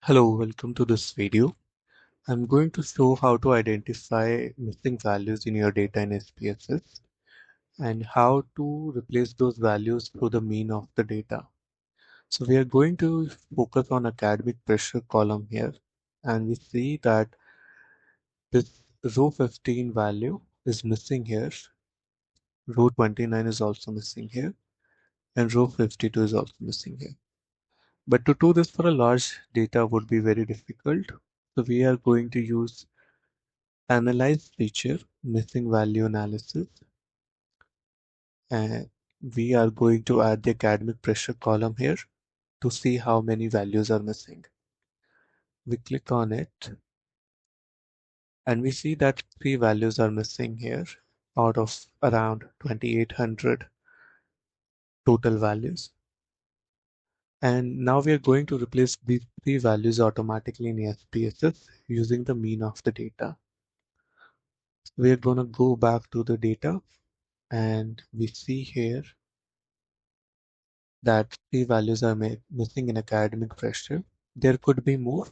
Hello, welcome to this video. I'm going to show how to identify missing values in your data in SPSS and how to replace those values through the mean of the data. So we are going to focus on academic pressure column here, and we see that this row 15 value is missing here, row 29 is also missing here, and row 52 is also missing here. But to do this for a large data would be very difficult. So we are going to use Analyze feature, missing value analysis, and we are going to add the academic pressure column here to see how many values are missing. We click on it and we see that 3 values are missing here out of around 2800 total values. And now we are going to replace these 3 values automatically in SPSS using the mean of the data. We are going to go back to the data and we see here that 3 values are missing in academic pressure. There could be more,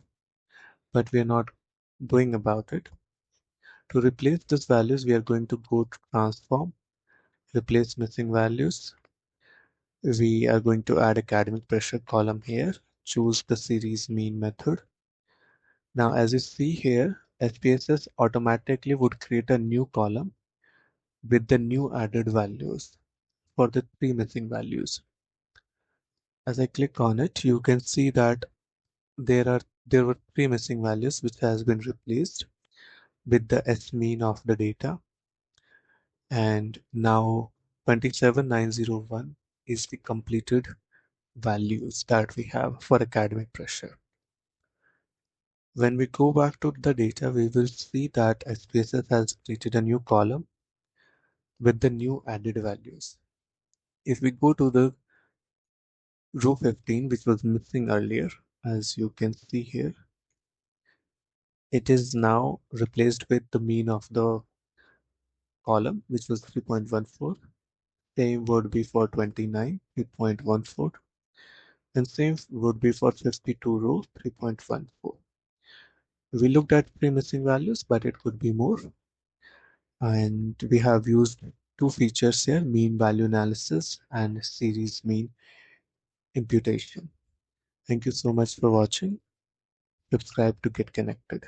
but we are not doing about it. To replace these values, we are going to go to transform, replace missing values. We are going to add academic pressure column here, choose the series mean method. Now, as you see here, SPSS automatically would create a new column with the new added values for the 3 missing values. As I click on it, you can see that there were 3 missing values which has been replaced with the S mean of the data, and now 27901 is the completed values that we have for academic pressure. When we go back to the data, we will see that SPSS has created a new column with the new added values. If we go to the row 15, which was missing earlier, as you can see here, it is now replaced with the mean of the column, which was 3.14. Same would be for 29, 3.14, and same would be for 52 row, 3.14. We looked at 3 missing values, but it could be more. And we have used 2 features here, mean value analysis and series mean imputation. Thank you so much for watching. Subscribe to get connected.